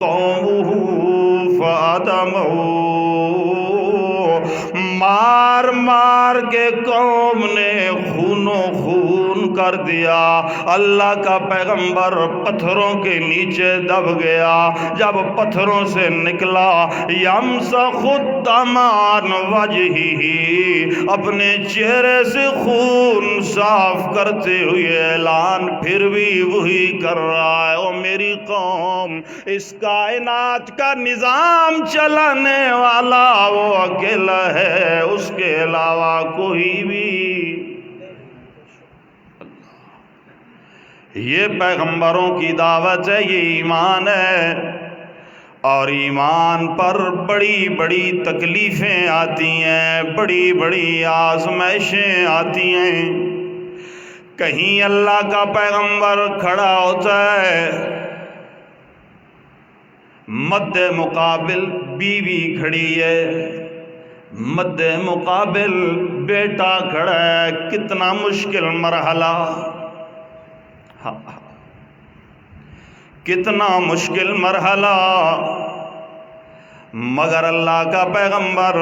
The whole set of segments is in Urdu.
قومه فأدمه، مار مار کے قوم نے خون و خون کر دیا۔ اللہ کا پیغمبر پتھروں کے نیچے دب گیا، جب پتھروں سے نکلا یمسخ الدم عن وجہہ، اپنے چہرے سے خون صاف کرتے ہوئے اعلان پھر بھی وہی کر رہا ہے، او میری قوم، اس کائنات کا نظام چلانے والا وہ اکیلا ہے، اس کے علاوہ کوئی بھی۔ یہ پیغمبروں کی دعوت ہے، یہ ایمان ہے، اور ایمان پر بڑی بڑی تکلیفیں آتی ہیں، بڑی بڑی آزمائشیں آتی ہیں۔ کہیں اللہ کا پیغمبر کھڑا ہوتا ہے، مد مقابل بیوی کھڑی ہے، مد مقابل بیٹا کھڑا ہے، کتنا مشکل مرحلہ، کتنا مشکل مرحلہ، مگر اللہ کا پیغمبر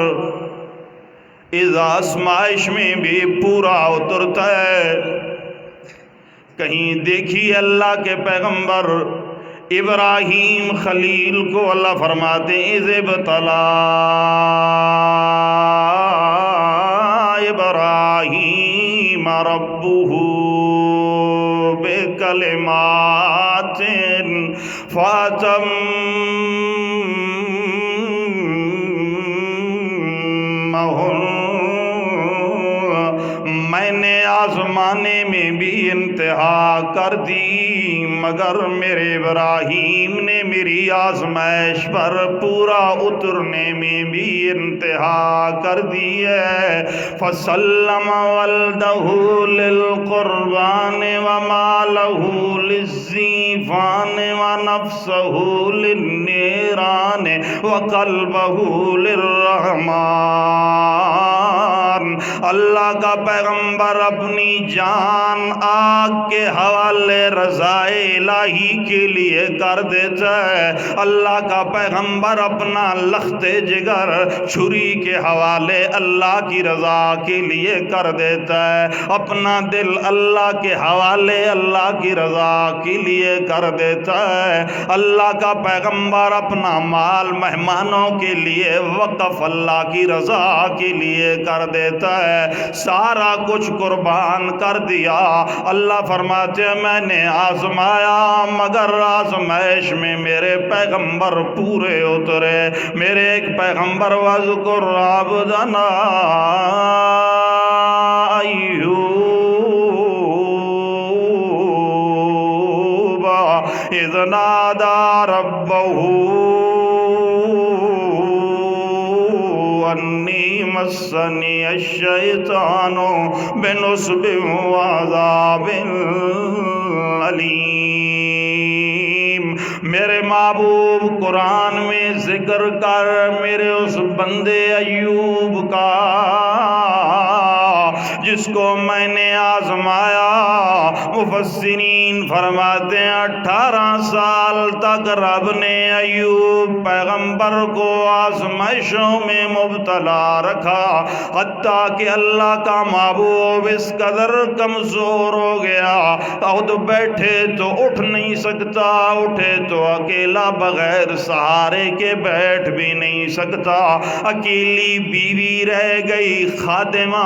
اس آزمائش میں بھی پورا اترتا ہے۔ کہیں دیکھیے اللہ کے پیغمبر ابراہیم خلیل کو اللہ فرماتے ہیں اذ ابتلا ابراہیم ربہ بکلمات فاتمہن، میں نے آزمانے میں بھی انتہا کر دی، مگر میرے ابراہیم نے میری آزمائش پر پورا اترنے میں بھی انتہا کر دی ہے۔ فَسَلَّمَ وَلْدَهُ لِلْقُرْبَانِ وَمَالَهُ لِلزِّيفَانِ وَنَفْسَهُ لِلنِّيرَانِ وَقَلْبَهُ لِلرَّحْمَانِ۔ اللہ کا پیغمبر اپنی جان آگ کے حوالے رضائے الہی کے لیے کر دیتا ہے، اللہ کا پیغمبر اپنا لخت جگر چھری کے حوالے اللہ کی رضا کے لیے کر دیتا ہے، اپنا دل اللہ کے حوالے اللہ کی رضا کے لیے کر دیتا ہے، اللہ کا پیغمبر اپنا مال مہمانوں کے لیے وقف اللہ کی رضا کے لیے کر دیتا ہے، سارا کچھ قربان کر دیا۔ اللہ فرماتے ہیں میں نے آزمایا، مگر آزمائش میں میرے پیغمبر پورے اترے۔ میرے ایک پیغمبر وَاذْكُرْ عَبْدَنَا أَيُّوبَ إِذْ نَادَى رَبَّهُ أَنِّي مَسَّنِيَ الشَّيْطَانُ بِنُصْبٍ وَعَذَابٍ علیم۔ میرے محبوب قرآن میں ذکر کر میرے اس بندے ایوب کا جس کو میں نے آزمایا۔ مفسرین فرماتے ہیں 18 سال تک رب نے ایوب پیغمبر کو آزمائشوں میں مبتلا رکھا، حتیٰ کہ اللہ کا محبوب اس قدر کمزور ہو گیا، خود بیٹھے تو اٹھ نہیں سکتا، اٹھے تو اکیلا بغیر سہارے کے بیٹھ بھی نہیں سکتا، اکیلی بیوی رہ گئی خادمہ۔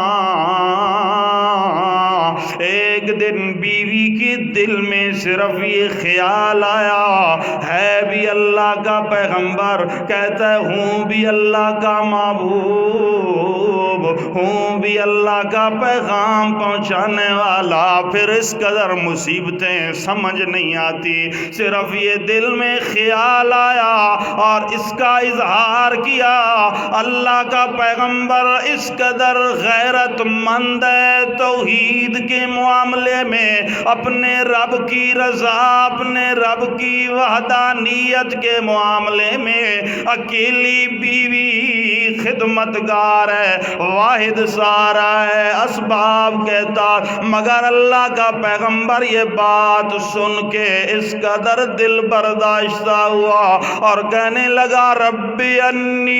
ایک دن بیوی کے دل میں صرف یہ خیال آیا، ہے بھی اللہ کا پیغمبر، کہتا ہے ہوں بھی اللہ کا محبوب، ہوں بھی اللہ کا پیغام پہنچانے والا، پھر اس قدر مصیبتیں سمجھ نہیں آتی، صرف یہ دل میں خیال آیا اور اس کا اظہار کیا۔ اللہ کا پیغمبر اس قدر غیرت مند ہے توحید کے معاملے میں، اپنے رب کی رضا، اپنے رب کی وحدانیت کے معاملے میں اکیلی بیوی خدمتگار ہے، واحد سارا ہے، اسباب کہتا، مگر اللہ کا پیغمبر یہ بات سن کے اس قدر دل برداشتہ ہوا اور کہنے لگا ربی انی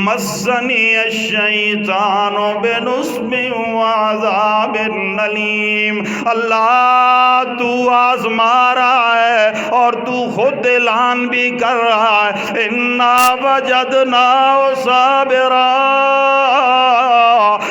مسنی الشیطان بنصب وعذاب علیم۔ اللہ تو آزما رہا ہے اور تو خود اعلان بھی کر رہا ہے انا وجدناہ صابرا۔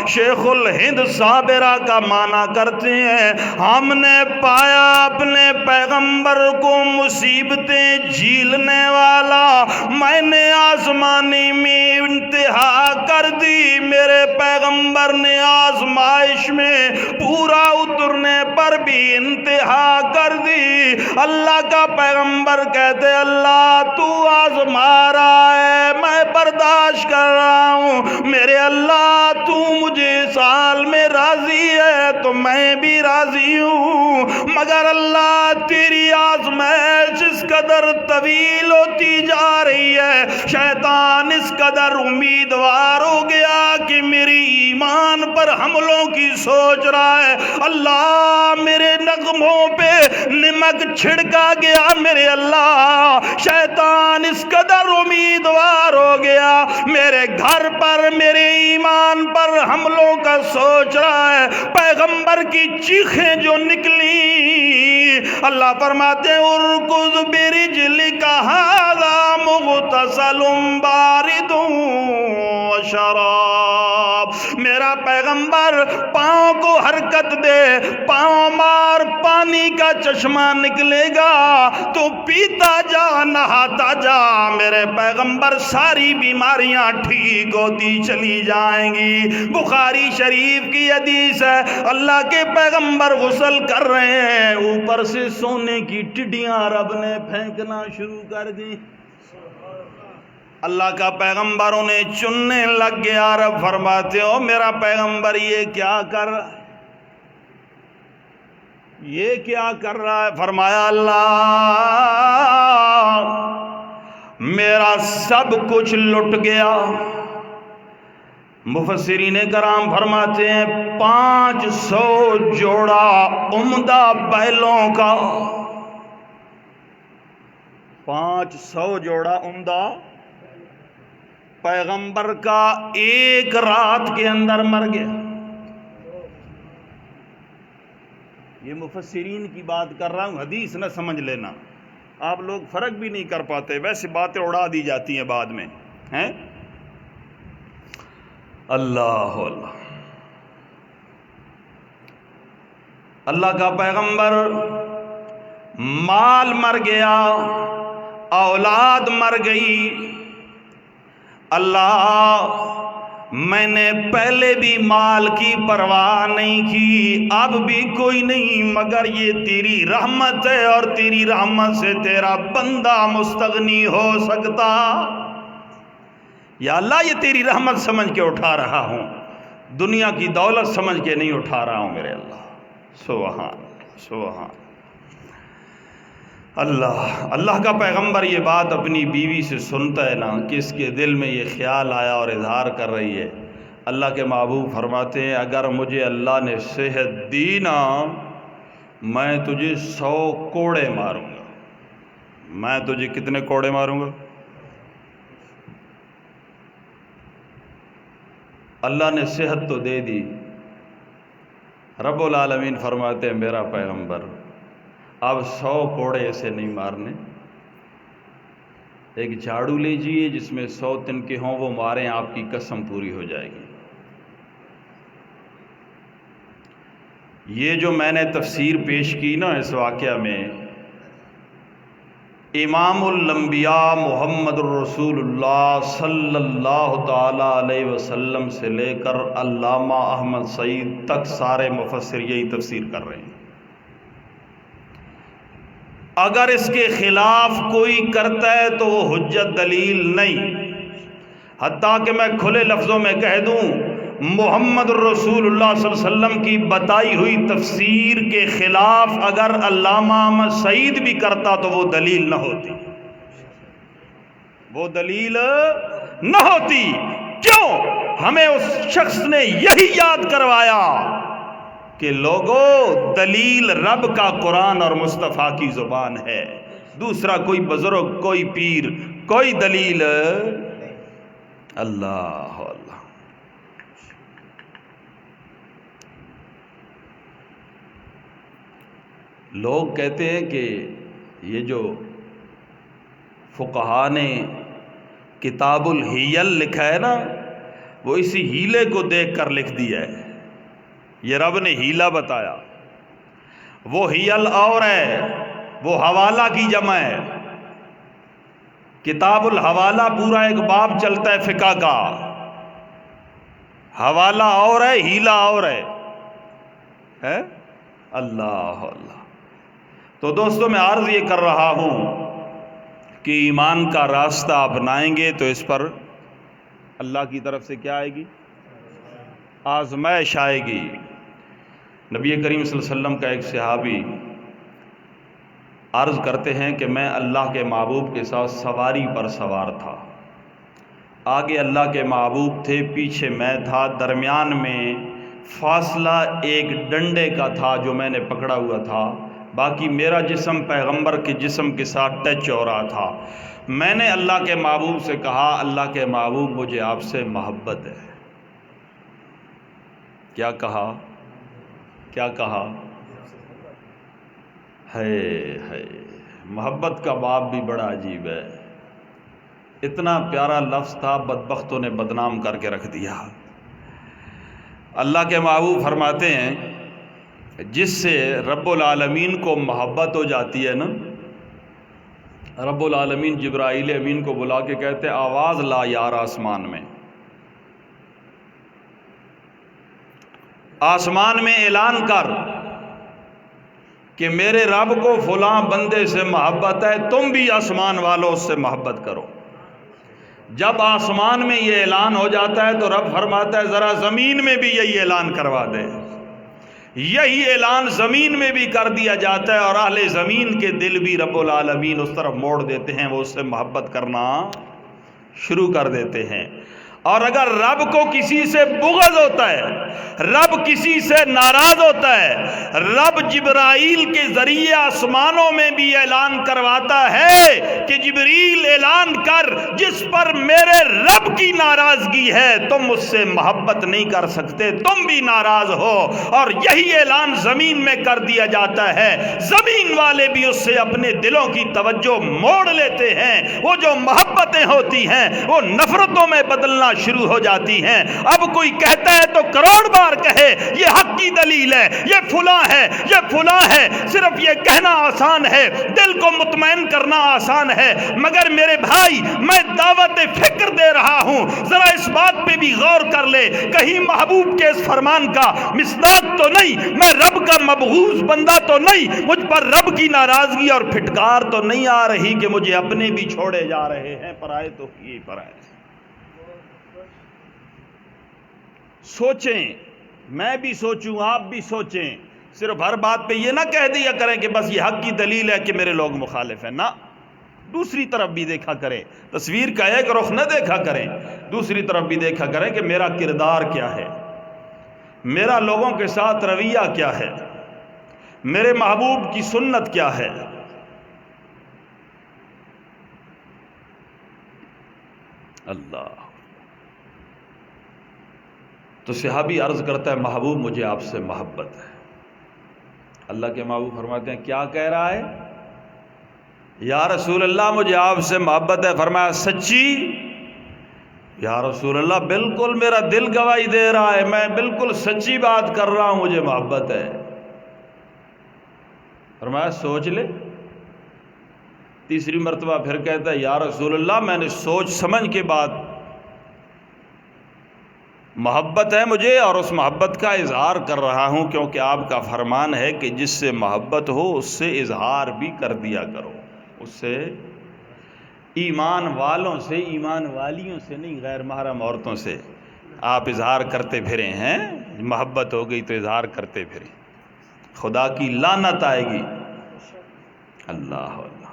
شیخ الہند صابرہ کا معنی کرتے ہیں ہم نے پایا اپنے پیغمبر کو مصیبتیں جھیلنے والا، میں نے آزمانی میں انتہا کر دی، میرے پیغمبر نے آزمائش میں پورا اترنے پر بھی انتہا کر دی۔ اللہ کا پیغمبر کہتے اللہ تو آزما رہا ہے، میں برداشت کر رہا ہوں، میرے اللہ تو مجھے سال میں راضی ہے تو میں بھی راضی ہوں، مگر اللہ تیری آزمائش اس قدر طویل ہوتی جا رہی ہے، شیطان اس قدر امیدوار ہو گیا کہ میری ایمان پر حملوں کی سوچ رہا ہے، اللہ میرے نغموں پہ نمک چھڑکا گیا، میرے اللہ شیطان اس قدر امیدوار ہو گیا، میرے گھر پر میرے ایمان پر حملوں کا سوچ رہا ہے۔ پیغمبر کی چیخیں جو نکلی، اللہ فرماتے ہیں ارکض برجلک ھذا مغتسل بارد وشراب، میرا پیغمبر پاؤں کو حرکت دے، پاؤں مار، پانی کا چشمہ نکلے گا تو پیتا جا، نہاتا جا، میرے پیغمبر ساری بیماریاں ٹھیک ہوتی چلی جائیں گی۔ بخاری شریف کی حدیث ہے اللہ کے پیغمبر غسل کر رہے ہیں، اوپر سے سونے کی ٹڈیاں رب نے پھینکنا شروع کر دی، اللہ کا پیغمبر انہیں چننے لگ گیا۔ رب فرماتے ہو میرا پیغمبر یہ کیا کر رہا ہے، یہ کیا کر رہا ہے؟ فرمایا اللہ میرا سب کچھ لٹ گیا۔ مفسرین کرام فرماتے ہیں 500 جوڑا عمدہ بیلوں کا، 500 جوڑا عمدہ پیغمبر کا ایک رات کے اندر مر گیا۔ یہ مفسرین کی بات کر رہا ہوں، حدیث نہ سمجھ لینا، آپ لوگ فرق بھی نہیں کر پاتے، ویسے باتیں اڑا دی جاتی ہیں بعد میں ہیں۔ اللہ اللہ، اللہ کا پیغمبر مال مر گیا، اولاد مر گئی، اللہ میں نے پہلے بھی مال کی پرواہ نہیں کی، اب بھی کوئی نہیں، مگر یہ تیری رحمت ہے اور تیری رحمت سے تیرا بندہ مستغنی ہو سکتا، یا اللہ یہ تیری رحمت سمجھ کے اٹھا رہا ہوں، دنیا کی دولت سمجھ کے نہیں اٹھا رہا ہوں میرے اللہ۔ سبحان سبحان اللہ۔ اللہ کا پیغمبر یہ بات اپنی بیوی سے سنتا ہے نا کہ اس کے دل میں یہ خیال آیا اور اظہار کر رہی ہے، اللہ کے محبوب فرماتے ہیں اگر مجھے اللہ نے صحت دی نا میں تجھے 100 کوڑے ماروں گا۔ میں تجھے کتنے کوڑے ماروں گا؟ اللہ نے صحت تو دے دی، رب العالمین فرماتے ہیں میرا پیغمبر اب 100 کوڑے ایسے نہیں مارنے، ایک جھاڑو لیجئے جس میں 100 تنکے ہوں، وہ ماریں، آپ کی قسم پوری ہو جائے گی۔ یہ جو میں نے تفسیر پیش کی نا اس واقعہ میں، امام الانبیاء محمد الرسول اللہ صلی اللہ تعالی علیہ وسلم سے لے کر علامہ احمد سعید تک سارے مفسر یہی تفسیر کر رہے ہیں۔ اگر اس کے خلاف کوئی کرتا ہے تو وہ حجت دلیل نہیں، حتیٰ کہ میں کھلے لفظوں میں کہہ دوں محمد رسول اللہ صلی اللہ علیہ وسلم کی بتائی ہوئی تفسیر کے خلاف اگر علامہ احمد سعید بھی کرتا تو وہ دلیل نہ ہوتی، وہ دلیل نہ ہوتی۔ کیوں؟ ہمیں اس شخص نے یہی یاد کروایا کہ لوگوں، دلیل رب کا قرآن اور مصطفیٰ کی زبان ہے، دوسرا کوئی بزرگ، کوئی پیر، کوئی دلیل۔ اللہ اللہ۔ لوگ کہتے ہیں کہ یہ جو فقہا نے کتاب الحیل لکھا ہے نا، وہ اسی ہیلے کو دیکھ کر لکھ دیا ہے۔ یہ رب نے ہیلا بتایا، وہ ہیل اور ہے، وہ حوالہ کی جمع ہے۔ کتاب الحوالہ پورا ایک باب چلتا ہے فقہ کا، حوالہ اور ہے، ہیلا اور ہے۔ اللہ اللہ۔ تو دوستو، میں عرض یہ کر رہا ہوں کہ ایمان کا راستہ اپنائیں گے تو اس پر اللہ کی طرف سے کیا آئے گی؟ آزمائش آئے گی۔ نبی کریم صلی اللہ علیہ وسلم کا ایک صحابی عرض کرتے ہیں کہ میں اللہ کے محبوب کے ساتھ سواری پر سوار تھا، آگے اللہ کے محبوب تھے، پیچھے میں تھا، درمیان میں فاصلہ ایک ڈنڈے کا تھا جو میں نے پکڑا ہوا تھا، باقی میرا جسم پیغمبر کے جسم کے ساتھ ٹچ ہو رہا تھا۔ میں نے اللہ کے محبوب سے کہا، اللہ کے محبوب مجھے آپ سے محبت ہے۔ کیا کہا؟ کیا کہا؟ ہے محبت کا باب بھی بڑا عجیب ہے، اتنا پیارا لفظ تھا، بدبختوں نے بدنام کر کے رکھ دیا۔ اللہ کے محبوب فرماتے ہیں جس سے رب العالمین کو محبت ہو جاتی ہے نا، رب العالمین جبرائیل امین کو بلا کے کہتے آواز لا یار آسمان میں، آسمان میں اعلان کر کہ میرے رب کو فلاں بندے سے محبت ہے، تم بھی آسمان والوں اس سے محبت کرو۔ جب آسمان میں یہ اعلان ہو جاتا ہے تو رب فرماتا ہے ذرا زمین میں بھی یہی اعلان کروا دے۔ یہی اعلان زمین میں بھی کر دیا جاتا ہے، اور اہل زمین کے دل بھی رب العالمین اس طرف موڑ دیتے ہیں، وہ اس سے محبت کرنا شروع کر دیتے ہیں۔ اور اگر رب کو کسی سے بغض ہوتا ہے، رب کسی سے ناراض ہوتا ہے، رب جبرائیل کے ذریعے آسمانوں میں بھی اعلان کرواتا ہے کہ جبریل اعلان کر، جس پر میرے رب کی ناراضگی ہے تم اس سے محبت نہیں کر سکتے، تم بھی ناراض ہو۔ اور یہی اعلان زمین میں کر دیا جاتا ہے، زمین والے بھی اس سے اپنے دلوں کی توجہ موڑ لیتے ہیں، وہ جو محبتیں ہوتی ہیں وہ نفرتوں میں بدلنا شروع ہو جاتی ہیں۔ اب کوئی کہتا ہے تو کروڑ بار کہے یہ حق کی دلیل ہے، یہ فلاں ہے، یہ فلاں ہے، صرف یہ کہنا آسان ہے، دل کو مطمئن کرنا آسان ہے، مگر میرے بھائی میں دعوت فکر دے رہا ہوں، ذرا اس بات پہ بھی غور کر لے، کہیں محبوب کے اس فرمان کا مصداق تو نہیں، میں رب کا مبغوض بندہ تو نہیں، مجھ پر رب کی ناراضگی اور پھٹکار تو نہیں آ رہی کہ مجھے اپنے بھی چھوڑے جا رہے ہیں، پرائے تو یہ پرائے۔ سوچیں، میں بھی سوچوں، آپ بھی سوچیں، صرف ہر بات پہ یہ نہ کہہ دیا کریں کہ بس یہ حق کی دلیل ہے کہ میرے لوگ مخالف ہیں، نہ، دوسری طرف بھی دیکھا کریں، تصویر کا ایک رخ نہ دیکھا کریں، دوسری طرف بھی دیکھا کریں کہ میرا کردار کیا ہے، میرا لوگوں کے ساتھ رویہ کیا ہے، میرے محبوب کی سنت کیا ہے۔ اللہ۔ تو صحابی عرض کرتا ہے محبوب مجھے آپ سے محبت ہے۔ اللہ کے محبوب فرماتے ہیں کیا کہہ رہا ہے؟ یا رسول اللہ مجھے آپ سے محبت ہے۔ فرمایا سچی؟ یا رسول اللہ بالکل میرا دل گواہی دے رہا ہے، میں بالکل سچی بات کر رہا ہوں، مجھے محبت ہے۔ فرمایا سوچ لے۔ تیسری مرتبہ پھر کہتا ہے یا رسول اللہ میں نے سوچ سمجھ کے بعد محبت ہے مجھے، اور اس محبت کا اظہار کر رہا ہوں، کیونکہ آپ کا فرمان ہے کہ جس سے محبت ہو اس سے اظہار بھی کر دیا کرو، اس سے ایمان والوں سے، ایمان والیوں سے نہیں، غیر محرم عورتوں سے آپ اظہار کرتے پھرے ہیں. محبت ہو گئی تو اظہار کرتے پھرے، خدا کی لعنت آئے گی. اللہ اللہ.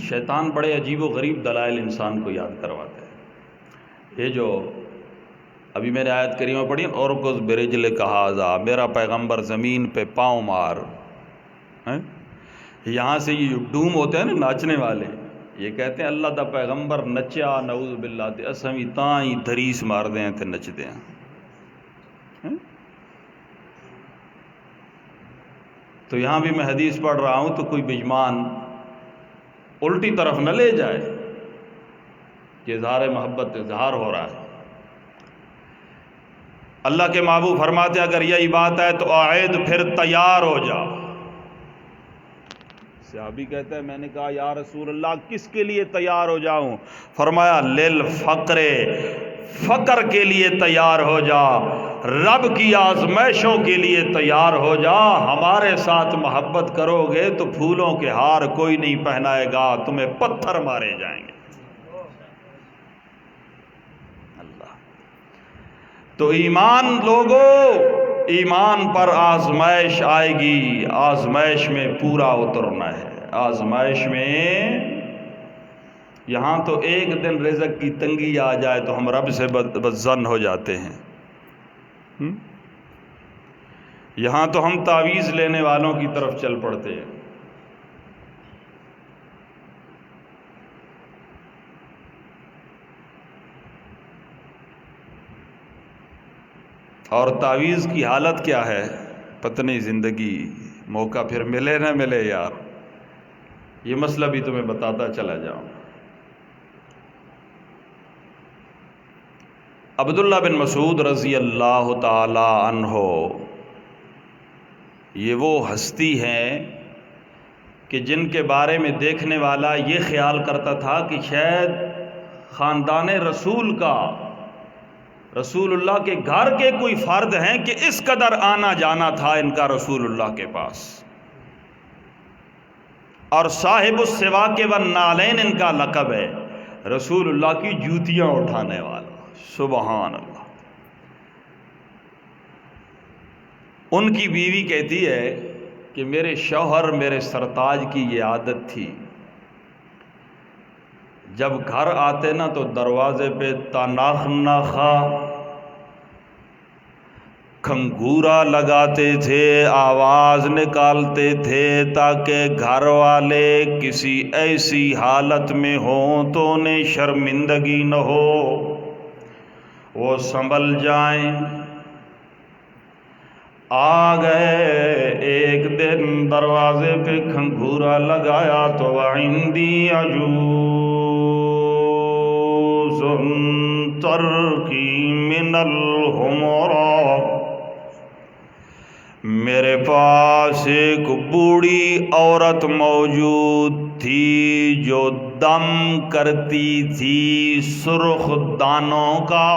شیطان بڑے عجیب و غریب دلائل انسان کو یاد کرواتا ہے. یہ جو ابھی میں نے آیت کریمہ پڑھی، اور کس برجل کہا، میرا پیغمبر زمین پہ پاؤں مار. یہاں سے یہ جو ڈوم ہوتے ہیں نا ناچنے والے، یہ کہتے ہیں اللہ دا پیغمبر نچیا، نعوذ باللہ تے اساں وی تاں ہی دھریس مار دیں تے نچ دیں. تو یہاں بھی میں حدیث پڑھ رہا ہوں تو کوئی بجمان الٹی طرف نہ لے جائے کہ اظہار محبت اظہار ہو رہا ہے. اللہ کے محبوب فرماتے اگر یہی بات ہے تو اعد پھر تیار ہو جا. صحابی کہتا ہے میں نے کہا یا رسول اللہ کس کے لیے تیار ہو جاؤں؟ فرمایا للفقر، فقر کے لیے تیار ہو جا، رب کی آزمائشوں کے لیے تیار ہو جا. ہمارے ساتھ محبت کرو گے تو پھولوں کے ہار کوئی نہیں پہنائے گا، تمہیں پتھر مارے جائیں گے. اللہ. تو ایمان لوگو، ایمان پر آزمائش آئے گی، آزمائش میں پورا اترنا ہے. آزمائش میں یہاں تو ایک دن رزق کی تنگی آ جائے تو ہم رب سے بدظن ہو جاتے ہیں. یہاں تو ہم تعویذ لینے والوں کی طرف چل پڑتے ہیں. اور تعویذ کی حالت کیا ہے پتہ نہیں، زندگی موقع پھر ملے نہ ملے یار. یہ مسئلہ بھی تمہیں بتاتا چلا جاؤں. عبداللہ بن مسعود رضی اللہ تعالی عنہ یہ وہ ہستی ہیں کہ جن کے بارے میں دیکھنے والا یہ خیال کرتا تھا کہ شاید خاندان رسول کا، رسول اللہ کے گھر کے کوئی فرد ہیں کہ اس قدر آنا جانا تھا ان کا رسول اللہ کے پاس. اور صاحب السواک والنعلین ان کا لقب ہے، رسول اللہ کی جوتیاں اٹھانے والا. سبحان اللہ. ان کی بیوی کہتی ہے کہ میرے شوہر، میرے سرتاج کی یہ عادت تھی، جب گھر آتے نا تو دروازے پہ تناخ نخا کھنگورا لگاتے تھے، آواز نکالتے تھے تاکہ گھر والے کسی ایسی حالت میں ہوں تو انہیں شرمندگی نہ ہو، وہ سنبھل جائیں. آ گئے ایک دن دروازے پہ کھنگورا لگایا تو وعندی عجوز ترکی من الحمرا، میرے پاس ایک بوڑھی عورت موجود تھی جو دم کرتی تھی سرخ دانوں کا.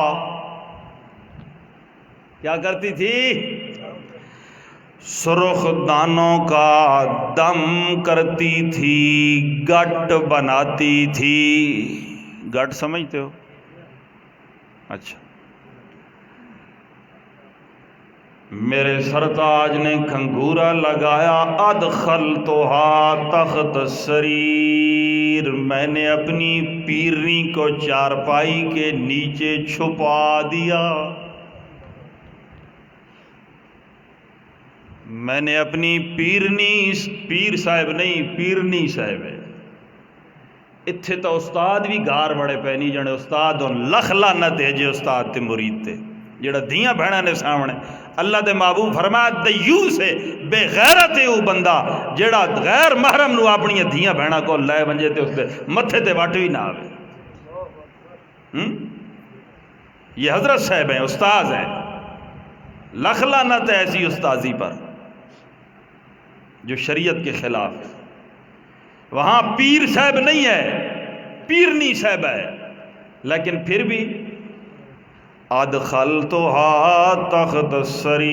کیا کرتی تھی؟ سرخ دانوں کا دم کرتی تھی، گٹ بناتی تھی. گٹ سمجھتے ہو؟ اچھا. میرے سرتاج نے کھنگورا لگایا، ادخلتها تحت السریر، میں نے اپنی پیرنی کو چارپائی کے نیچے چھپا دیا. میں نے اپنی پیرنی، پیر صاحب نہیں پیرنی صاحب ہے. اتھے تو استاد بھی گار بڑے پے نہیں جانے، استاد لکھ لعنت ہے جے استاد تے مرید تے جڑا دیاں بہناں نے سامنے. اللہ دے محبوب فرمایا دیوس ہے، بے غیرت ہے وہ بندہ جڑا غیر محرم نو اپنی دھیاں بہناں کو لے ونجے تے اس دے متھے تے وٹ بھی نہ آوے. یہ حضرت صاحب ہیں، استاذ ہیں. لکھ لعنت ہے ایسی استاذی پر جو شریعت کے خلاف ہے. وہاں پیر صاحب نہیں ہے، پیرنی صاحب ہے، لیکن پھر بھی ادخلتها تحت السریر،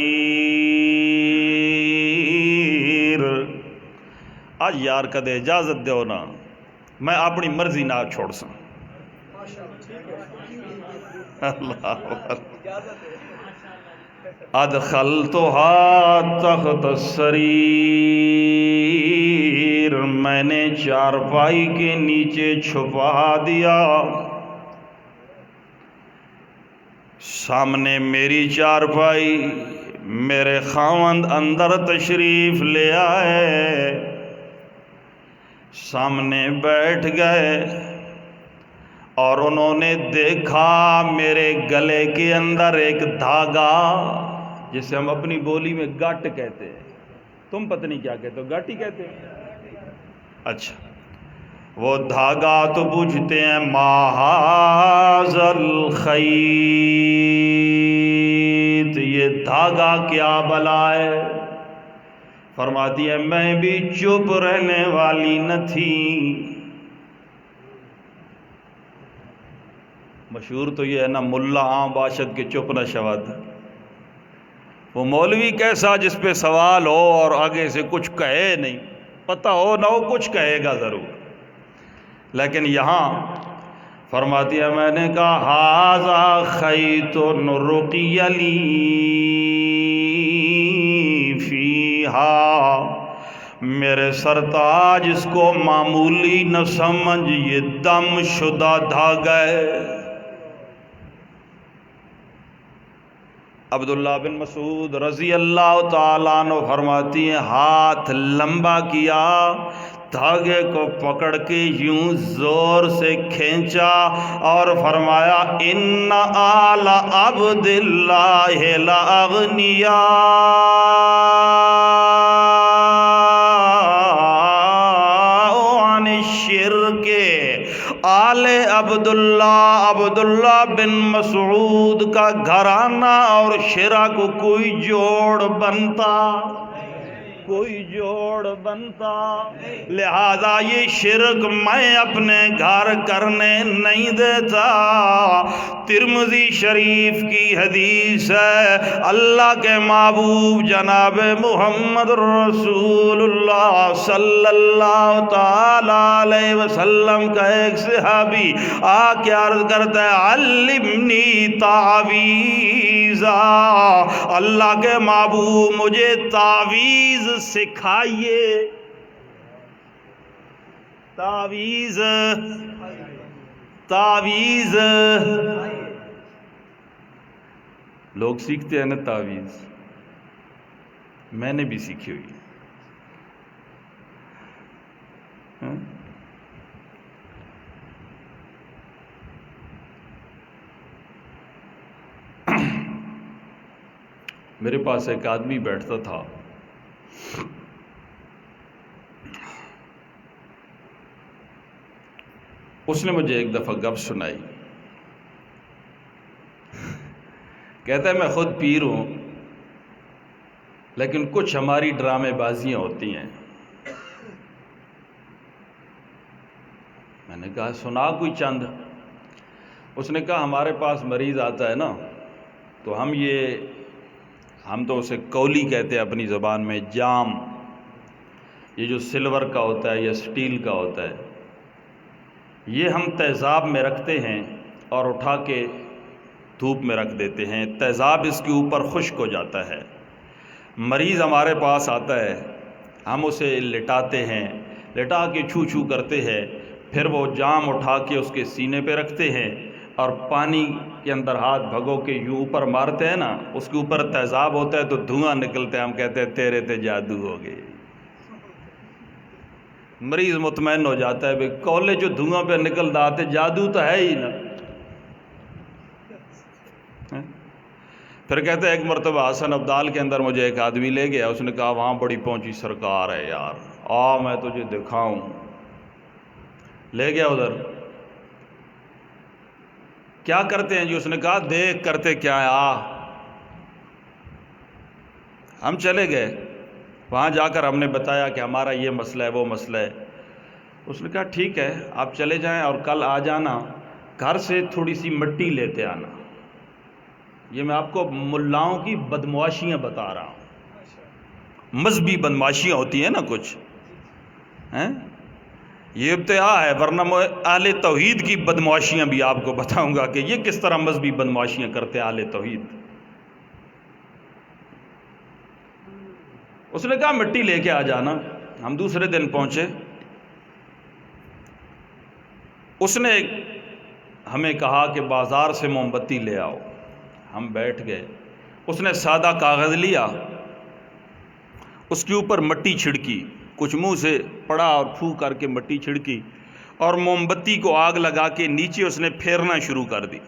آج یار کدے اجازت دیو نا میں اپنی مرضی نہ چھوڑ سا اللہ ادخلتها تحت السریر، میں نے چارپائی کے نیچے چھپا دیا. سامنے میری چارپائی، میرے خاوند اندر تشریف لے آئے، سامنے بیٹھ گئے اور انہوں نے دیکھا میرے گلے کے اندر ایک دھاگا، جسے ہم اپنی بولی میں گاٹ کہتے ہیں، تم پتہ نہیں کیا کہتے ہو، گاٹی کہتے ہیں. اچھا وہ دھاگا تو پوچھتے ہیں ما ھذا الخیط، یہ دھاگا کیا بلا ہے؟ فرماتی ہے میں بھی چپ رہنے والی نہ تھی. مشہور تو یہ ہے نا، ملا عام باشد کے چپ نہ شود. وہ مولوی کیسا جس پہ سوال ہو اور آگے سے کچھ کہے نہیں، پتہ ہو نہ ہو کچھ کہے گا ضرور. لیکن یہاں فرماتی ہے میں نے کہا ھذا خیط رقی لی فیہا، میرے سرتاج اس کو معمولی نہ سمجھ، یہ دم شدہ دھاگا ہے. عبداللہ بن مسعود رضی اللہ تعالیٰ عنہ فرماتی ہیں ہاتھ لمبا کیا، دھاگے کو پکڑ کے یوں زور سے کھینچا اور فرمایا ان آل عبد اللہ لاغنیاء، عن الشرک. آل عبداللہ بن مسعود کا گھرانہ اور شرک کو کوئی جوڑ بنتا، کوئی جوڑ بنتا. لہذا یہ شرک میں اپنے گھر کرنے نہیں دیتا. ترمذی شریف کی حدیث ہے، اللہ کے محبوب جناب محمد رسول اللہ صلی اللہ تعالی علیہ وسلم کا ایک صحابی آ کے عرض کرتا ہے علمنی تعویذا، اللہ کے محبوب مجھے تعویذ سکھائیے. تعویذ تعویذ لوگ سیکھتے ہیں نا تعویذ، میں نے بھی سیکھی ہوئی. میرے پاس ایک آدمی بیٹھتا تھا، اس نے مجھے ایک دفعہ گپ سنائی. کہتا ہے میں خود پیر ہوں، لیکن کچھ ہماری ڈرامے بازیاں ہوتی ہیں. میں نے کہا سنا کوئی چند. اس نے کہا ہمارے پاس مریض آتا ہے نا، تو ہم تو اسے کولی کہتے ہیں اپنی زبان میں، جام، یہ جو سلور کا ہوتا ہے یا سٹیل کا ہوتا ہے، یہ ہم تیزاب میں رکھتے ہیں اور اٹھا کے دھوپ میں رکھ دیتے ہیں. تیزاب اس کے اوپر خشک ہو جاتا ہے. مریض ہمارے پاس آتا ہے، ہم اسے لٹاتے ہیں، لٹا کے چھو چھو کرتے ہیں، پھر وہ جام اٹھا کے اس کے سینے پہ رکھتے ہیں اور پانی کے اندر ہاتھ بھگو کے یوں اوپر مارتے ہیں نا، اس کے اوپر تیزاب ہوتا ہے تو دھواں نکلتا ہے. ہم کہتے ہیں تیرے تے جادو ہو گئے. مریض مطمئن ہو جاتا ہے، بھئی کولے جو دھواں پہ نکل آتے جادو تو ہے ہی نا. پھر کہتے ہیں ایک مرتبہ حسن ابدال کے اندر مجھے ایک آدمی لے گیا، اس نے کہا وہاں بڑی پہنچی سرکار ہے یار، میں تجھے دکھاؤں. لے گیا ادھر. کیا کرتے ہیں جی؟ اس نے کہا دیکھ کرتے کیا ہے. ہم چلے گئے وہاں، جا کر ہم نے بتایا کہ ہمارا یہ مسئلہ ہے وہ مسئلہ ہے. اس نے کہا ٹھیک ہے آپ چلے جائیں اور کل آ جانا، گھر سے تھوڑی سی مٹی لیتے آنا. یہ میں آپ کو ملاؤں کی بدمعاشیاں بتا رہا ہوں، مذہبی بدمعاشیاں ہوتی ہیں نا کچھ. ہیں؟ یہ ابتدا ہے، ورنہ میں اہل توحید کی بدمعاشیاں بھی آپ کو بتاؤں گا کہ یہ کس طرح مذہبی بدمعاشیاں کرتے ہیں اہل توحید۔ اس نے کہا مٹی لے کے آ جانا۔ ہم دوسرے دن پہنچے، اس نے ہمیں کہا کہ بازار سے موم بتی لے آؤ۔ ہم بیٹھ گئے، اس نے سادہ کاغذ لیا، اس کے اوپر مٹی چھڑکی، کچھ منہ سے پڑا اور پھو کر کے مٹی چھڑکی، اور موم بتی کو آگ لگا کے نیچے اس نے پھیرنا شروع کر دی۔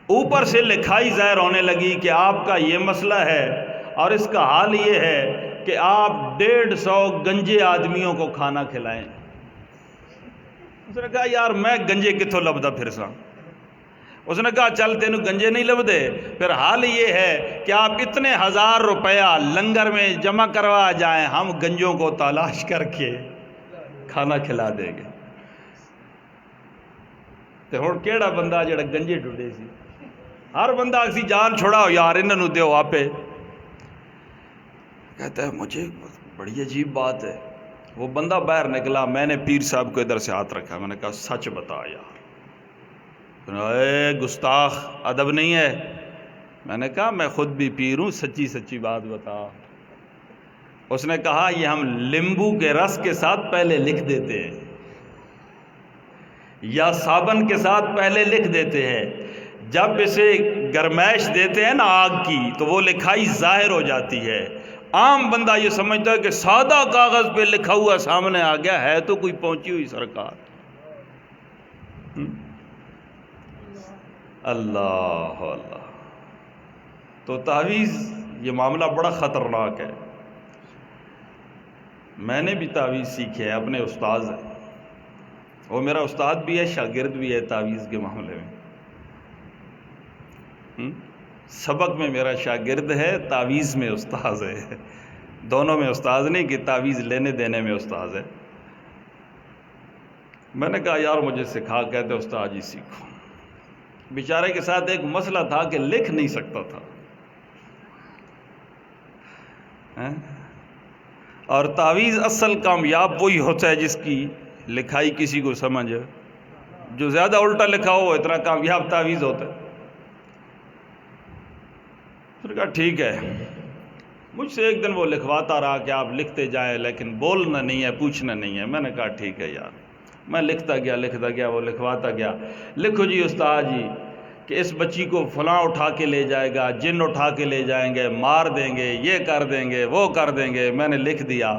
اوپر سے لکھائی ظاہر ہونے لگی کہ آپ کا یہ مسئلہ ہے اور اس کا حال یہ ہے کہ آپ 150 گنجے آدمیوں کو کھانا کھلائیں۔ اس نے کہا یار میں گنجے کتوں لبدا پھر سا؟ اس نے کہا چل تینوں گنجے نہیں لبدے، پھر حال یہ ہے کہ آپ اتنے 1000 روپیہ لنگر میں جمع کروا جائیں، ہم گنجوں کو تلاش کر کے کھانا کھلا دیں گے۔ تو ہن کیڑا بندہ جڑا گنجے ڈھونڈے سی؟ ہر بندہ اسی جان چھوڑاؤ یار انہوں دیو آپے۔ کہتا ہے مجھے بڑی عجیب بات ہے۔ وہ بندہ باہر نکلا، میں نے پیر صاحب کو ادھر سے ہاتھ رکھا، میں نے کہا سچ بتا یار۔ اے گستاخ، ادب نہیں ہے؟ میں نے کہا میں خود بھی پیر ہوں، سچی سچی بات بتا۔ اس نے کہا یہ ہم لیمبو کے رس کے ساتھ پہلے لکھ دیتے ہیں یا صابن کے ساتھ پہلے لکھ دیتے ہیں، جب اسے گرمائش دیتے ہیں نا آگ کی تو وہ لکھائی ظاہر ہو جاتی ہے۔ عام بندہ یہ سمجھتا ہے کہ سادہ کاغذ پہ لکھا ہوا سامنے آ گیا ہے تو کوئی پہنچی ہوئی سرکار۔ اللہ اللہ، تو تعویذ یہ معاملہ بڑا خطرناک ہے۔ میں نے بھی تعویذ سیکھے ہے، اپنے استاذ ہیں، وہ میرا استاد بھی ہے شاگرد بھی ہے تعویذ کے معاملے میں۔ سبق میں میرا شاگرد ہے، تعویذ میں استاذ ہے، دونوں میں استاذ نہیں کہ تعویذ لینے دینے میں استاذ ہے۔ میں نے کہا یار مجھے سکھا، کہتے استاد جی سیکھو۔ بیچارے کے ساتھ ایک مسئلہ تھا کہ لکھ نہیں سکتا تھا، اور تعویذ اصل کامیاب وہی ہوتا ہے جس کی لکھائی کسی کو سمجھ، جو زیادہ الٹا لکھا ہو اتنا کامیاب تعویذ ہوتا ہے۔ اس نے کہا ٹھیک ہے۔ مجھ سے ایک دن وہ لکھواتا رہا کہ آپ لکھتے جائیں لیکن بولنا نہیں ہے، پوچھنا نہیں ہے۔ میں نے کہا ٹھیک ہے یار، میں لکھتا گیا، وہ لکھواتا گیا۔ لکھو جی استاد جی کہ اس بچی کو فلاں اٹھا کے لے جائے گا، جن اٹھا کے لے جائیں گے، مار دیں گے، یہ کر دیں گے، وہ کر دیں گے۔ میں نے لکھ دیا،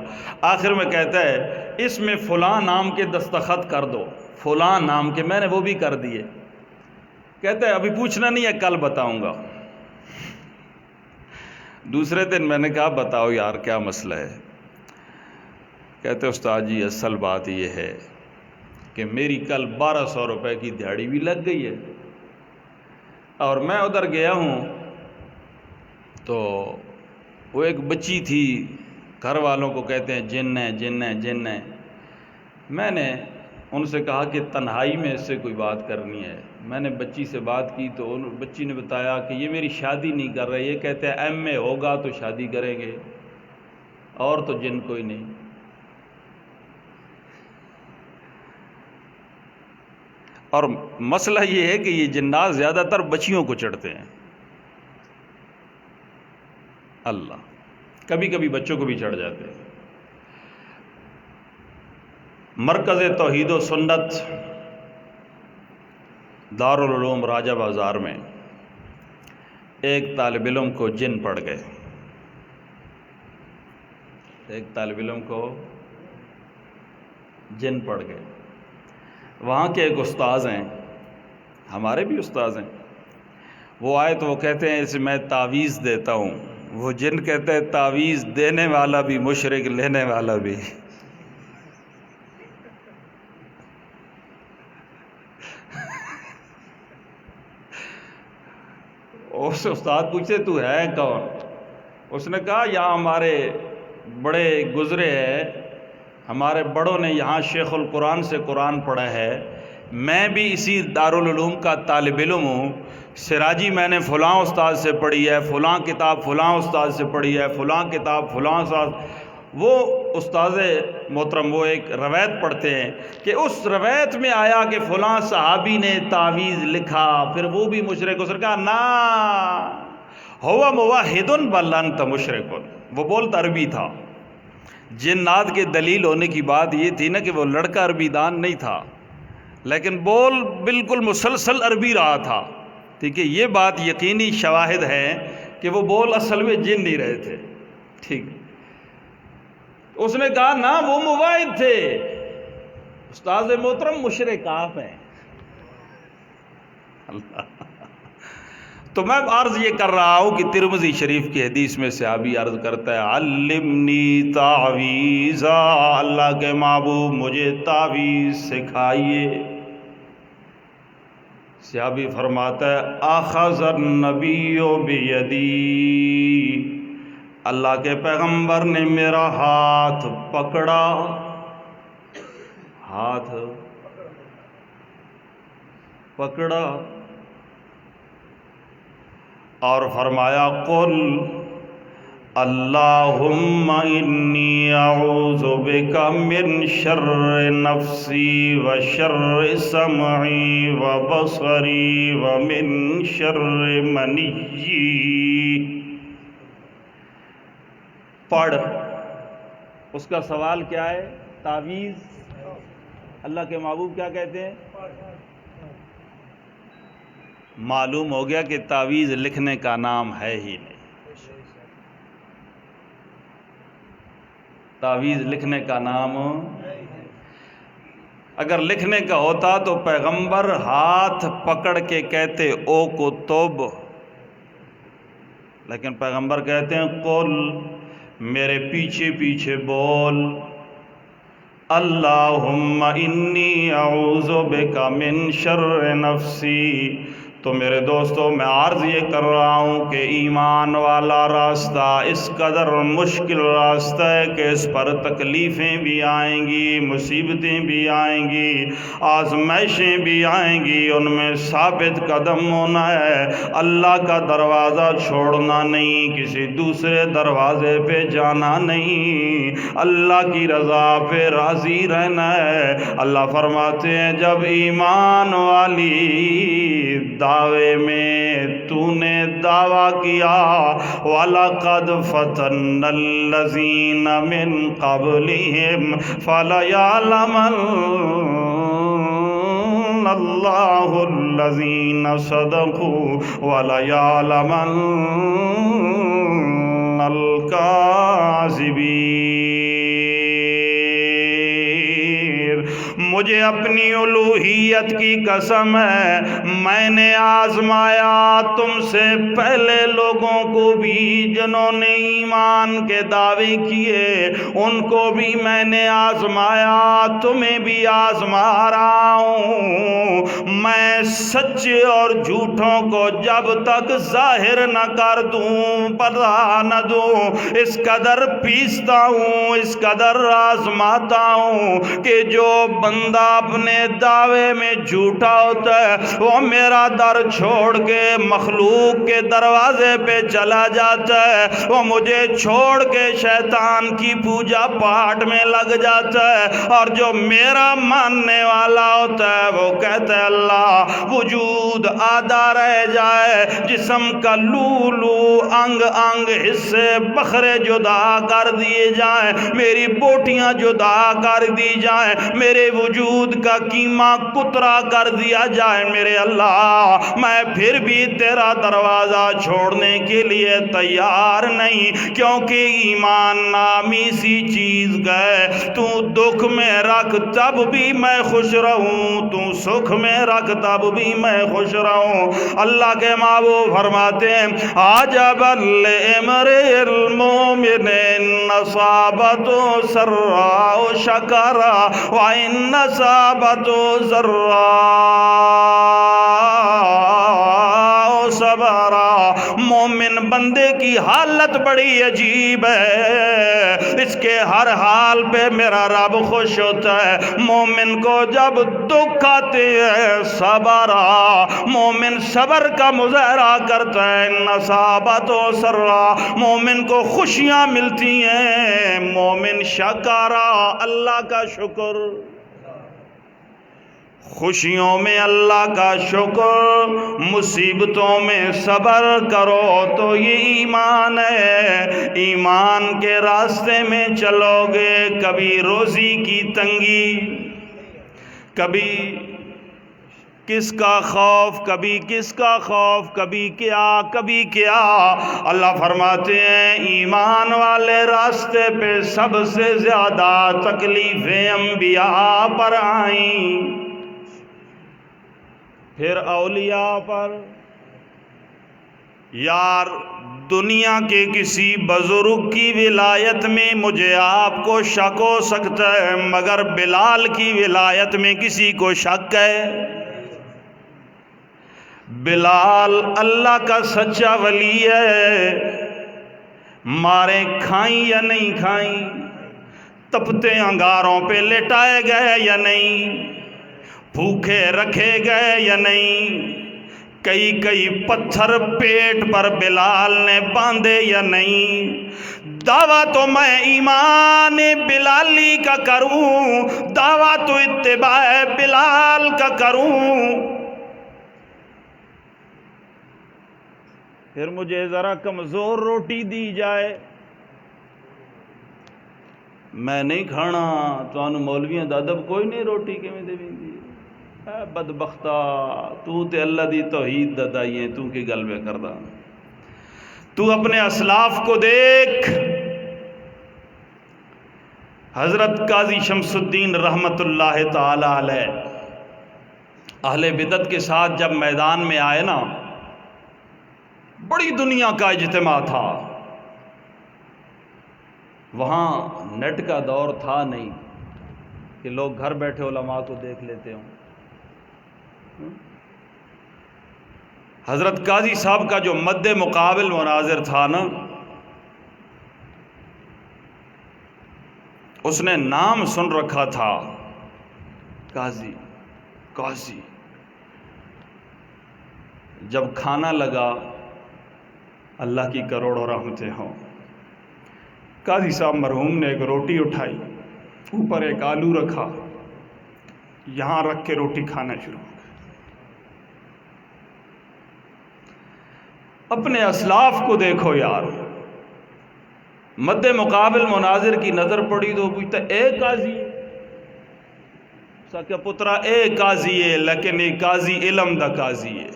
آخر میں کہتا ہے اس میں فلاں نام کے دستخط کر دو، فلاں نام کے، میں نے وہ بھی کر دیے۔ کہتا ہے ابھی پوچھنا نہیں ہے، کل بتاؤں گا۔ دوسرے دن میں نے کہا بتاؤ یار کیا مسئلہ ہے؟ کہتے استاد جی اصل بات یہ ہے کہ میری کل 1200 روپے کی دیہڑی بھی لگ گئی ہے، اور میں ادھر گیا ہوں تو وہ ایک بچی تھی، گھر والوں کو کہتے ہیں جن ہے جن ہے جن ہے۔ میں نے ان سے کہا کہ تنہائی میں اس سے کوئی بات کرنی ہے۔ میں نے بچی سے بات کی تو بچی نے بتایا کہ یہ میری شادی نہیں کر رہے، یہ کہتے ہیں ایم اے ہوگا تو شادی کریں گے، اور تو جن کوئی نہیں۔ اور مسئلہ یہ ہے کہ یہ جنات زیادہ تر بچیوں کو چڑھتے ہیں، اللہ، کبھی کبھی بچوں کو بھی چڑھ جاتے ہیں۔ مرکز توحید و سنت دارالعلوم راجہ بازار میں ایک طالب علم کو جن پڑ گئے، ایک طالب علم کو جن پڑ گئے۔ وہاں کے ایک استاذ ہیں، ہمارے بھی استاذ ہیں، وہ آئے تو وہ کہتے ہیں اسے میں تعویذ دیتا ہوں۔ وہ جن کہتے ہیں تعویذ دینے والا بھی مشرک، لینے والا بھی۔ اس استاد پوچھتے تو ہے کون؟ اس نے کہا یہاں ہمارے بڑے گزرے ہیں، ہمارے بڑوں نے یہاں شیخ القرآن سے قرآن پڑھا ہے، میں بھی اسی دارالعلوم کا طالب علم ہوں، سراجی میں نے فلاں استاد سے پڑھی ہے، فلاں کتاب فلاں استاد سے پڑھی ہے، فلاں کتاب فلاں استاد۔ وہ استاذ محترم وہ ایک روایت پڑھتے ہیں کہ اس روایت میں آیا کہ فلاں صحابی نے تعویذ لکھا، پھر وہ بھی مشرک، اس نے کہا نا ہوا موحد بل انت مشرک، وہ بولتا عربی تھا۔ جنات کے دلیل ہونے کی بات یہ تھی نا کہ وہ لڑکا عربی دان نہیں تھا، لیکن بول بالکل مسلسل عربی رہا تھا، ٹھیک ہے، یہ بات یقینی شواہد ہے کہ وہ بول اصل میں جن نہیں رہے تھے، ٹھیک۔ اس نے کہا نا وہ موحد تھے، استاذ محترم مشرک آپ ہیں۔ اللہ، تو میں عرض یہ کر رہا ہوں کہ ترمذی شریف کی حدیث میں صحابی عرض کرتا ہے علمنی تعویذا، اللہ کے محبوب مجھے تعویذ سکھائیے۔ صحابی فرماتا ہے اخذ النبی بیدی، اللہ کے پیغمبر نے میرا ہاتھ پکڑا، ہاتھ پکڑا اور فرمایا قل اللہم انی اعوذ بک من شر نفسی و شر سمعی و بصری و من شر منی۔ پڑھ، اس کا سوال کیا ہے؟ تعویذ اللہ کے محبوب کیا کہتے ہیں؟ معلوم ہو گیا کہ تعویذ لکھنے کا نام ہے ہی نہیں، تعویذ لکھنے کا نام، اگر لکھنے کا ہوتا تو پیغمبر ہاتھ پکڑ کے کہتے او کتب، لیکن پیغمبر کہتے ہیں قل، میرے پیچھے پیچھے بول اللہم انی اعوذ بک من شر نفسی۔ تو میرے دوستو میں عرض یہ کر رہا ہوں کہ ایمان والا راستہ اس قدر مشکل راستہ ہے کہ اس پر تکلیفیں بھی آئیں گی، مصیبتیں بھی آئیں گی، آزمائشیں بھی آئیں گی، ان میں ثابت قدم ہونا ہے، اللہ کا دروازہ چھوڑنا نہیں، کسی دوسرے دروازے پہ جانا نہیں، اللہ کی رضا پہ راضی رہنا ہے۔ اللہ فرماتے ہیں جب ایمان والی دعوے میں تو نے دعویٰ کیا وَلَقَدْ فَتَنَّ الَّذِينَ مِن قَبْلِهِمْ فَلَيَعْلَمَنَّ اللَّهُ الَّذِينَ صَدَقُوا وَلَيَعْلَمَنَّ الْكَاذِبِينَ۔ مجھے اپنی الوہیت کی قسم ہے، میں نے آزمایا تم سے پہلے لوگوں کو بھی جنہوں نے ایمان کے دعوے کیے، ان کو بھی میں نے آزمایا، تمہیں بھی آزما رہا ہوں۔ میں سچے اور جھوٹوں کو جب تک ظاہر نہ کر دوں، پتہ نہ دوں، اس قدر پیستا ہوں، اس قدر آزماتا ہوں کہ جو بندہ اپنے دعوے میں جھوٹا ہوتا ہے وہ میرا در چھوڑ کے مخلوق کے دروازے پہ چلا جاتا ہے، وہ مجھے چھوڑ کے شیطان کی پوجا پاٹ میں لگ جاتا ہے، اور جو میرا ماننے والا ہوتا ہے وہ کہتا ہے اللہ وجود آدھا رہ جائے، جسم کا لولو انگ انگ حصے بخرے جدا کر دیے جائیں، میری بوٹیاں جدا کر دی جائیں، میرے وجود کا قیمہ کترا کر دیا جائے، میرے اللہ میں پھر بھی تیرا دروازہ چھوڑنے کے لیے تیار نہیں، کیونکہ ایمان نامی سی چیز گئے، تو دکھ میں رکھ تب بھی میں خوش رہوں، تو سکھ میں رکھ تب بھی میں خوش رہوں۔ اللہ کے محبوب فرماتے ہیں عجبا لامرئ المؤمن ان اصابته سراء شکر وان اصابته ضراء صبرا. مومن بندے کی حالت بڑی عجیب ہے، اس کے ہر حال پہ میرا رب خوش ہوتا ہے. مومن کو جب دکھ آتے ہیں صبرا، مومن صبر کا مظاہرہ کرتا ہے. نصابت و سرا، مومن کو خوشیاں ملتی ہیں. مومن شکارا، اللہ کا شکر، خوشیوں میں اللہ کا شکر، مصیبتوں میں صبر کرو تو یہ ایمان ہے. ایمان کے راستے میں چلو گے، کبھی روزی کی تنگی، کبھی کس کا خوف، کبھی کس کا خوف، کبھی کیا. اللہ فرماتے ہیں ایمان والے راستے پہ سب سے زیادہ تکلیفیں انبیاء پر آئیں، پھر اولیاء پر. یار دنیا کے کسی بزرگ کی ولایت میں مجھے آپ کو شک ہو سکتا ہے، مگر بلال کی ولایت میں کسی کو شک ہے؟ بلال اللہ کا سچا ولی ہے. ماریں کھائیں یا نہیں کھائیں، تپتے انگاروں پہ لٹائے گئے یا نہیں، بھوکے رکھے گئے یا نہیں، کئی پتھر پیٹ پر بلال نے باندھے یا نہیں. دعویٰ تو میں ایمان بلالی کا کروں، دعویٰ تو اتباع بلال کا کروں، پھر مجھے ذرا کمزور روٹی دی جائے میں نہیں کھانا. تو مولویاں دا ادب کوئی نہیں، روٹی کیویں دے ویندی اے بدبختا، تو تے اللہ دی توحید دا دائی ہے، تو کی گل میں کردا. تو اپنے اسلاف کو دیکھ. حضرت قاضی شمس الدین رحمت اللہ تعالی علیہ اہل بدعت کے ساتھ جب میدان میں آئے نا، بڑی دنیا کا اجتماع تھا. وہاں نیٹ کا دور تھا نہیں کہ لوگ گھر بیٹھے علماء کو دیکھ لیتے ہوں. حضرت قاضی صاحب کا جو مد مقابل مناظر تھا نا، اس نے نام سن رکھا تھا قاضی. قاضی جب کھانا لگا، اللہ کی کروڑوں رحمتیں ہوں، قاضی صاحب مرحوم نے ایک روٹی اٹھائی، اوپر ایک آلو رکھا، یہاں رکھ کے روٹی کھانا شروع ہو گیا. اپنے اسلاف کو دیکھو یار. مد مقابل مناظر کی نظر پڑی تو پوچھتا اے قاضی، سا کیا پترا اے قاضی ہے، لیکن اے قاضی علم دا قاضی ہے،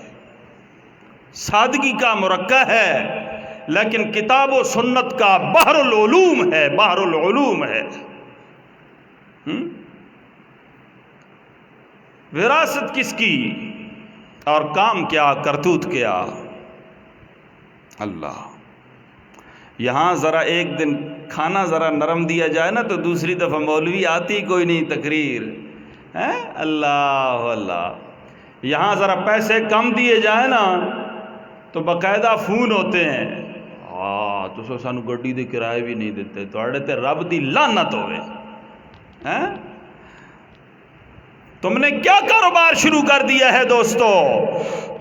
سادگی کا مرکہ ہے، لیکن کتاب و سنت کا بحر العلوم ہے، بحر العلوم ہے. وراثت کس کی اور کام کیا، کرتوت کیا؟ اللہ. یہاں ذرا ایک دن کھانا ذرا نرم دیا جائے نا تو دوسری دفعہ مولوی آتی کوئی نہیں تقریر ہے. اللہ اللہ. یہاں ذرا پیسے کم دیے جائے نا تو باقاعدہ فون ہوتے ہیں، ہاں تو سانو گڈی دے کرائے بھی نہیں دیتے، تواڈے تے رب دی لعنت ہوئے. تم نے کیا کاروبار شروع کر دیا ہے دوستو؟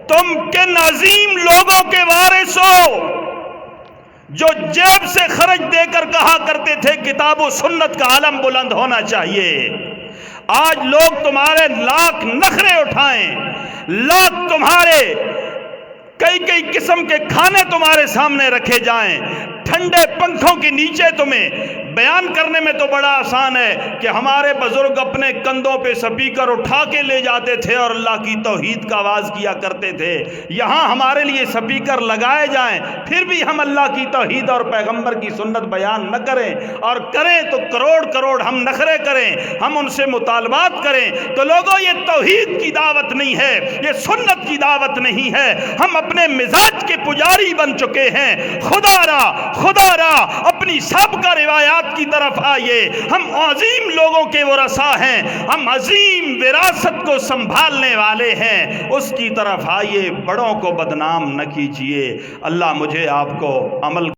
تم کن عظیم لوگوں کے وارث ہو جو جیب سے خرچ دے کر کہا کرتے تھے کتاب و سنت کا علم بلند ہونا چاہیے. آج لوگ تمہارے لاکھ نخرے اٹھائیں، لاکھ تمہارے کئی قسم کے کھانے تمہارے سامنے رکھے جائیں، ٹھنڈے پنکھوں کے نیچے تمہیں بیان کرنے میں تو بڑا آسان ہے کہ ہمارے بزرگ اپنے کندھوں پہ سپیکر اٹھا کے لے جاتے تھے اور اللہ کی توحید کا آواز کیا کرتے تھے. یہاں ہمارے لیے سپیکر لگائے جائیں، پھر بھی ہم اللہ کی توحید اور پیغمبر کی سنت بیان نہ کریں، اور کریں تو کروڑ ہم نخرے کریں، ہم ان سے مطالبات کریں. تو لوگوں یہ توحید کی دعوت نہیں ہے، یہ سنت کی دعوت نہیں ہے. ہم اپنے مزاج کے پجاری بن چکے ہیں۔ خدا را اپنی سابقہ روایات کی طرف آئیے، ہم عظیم لوگوں کے ورثہ ہیں، ہم عظیم وراثت کو سنبھالنے والے ہیں، اس کی طرف آئیے، بڑوں کو بدنام نہ کیجیے۔ اللہ مجھے آپ کو عمل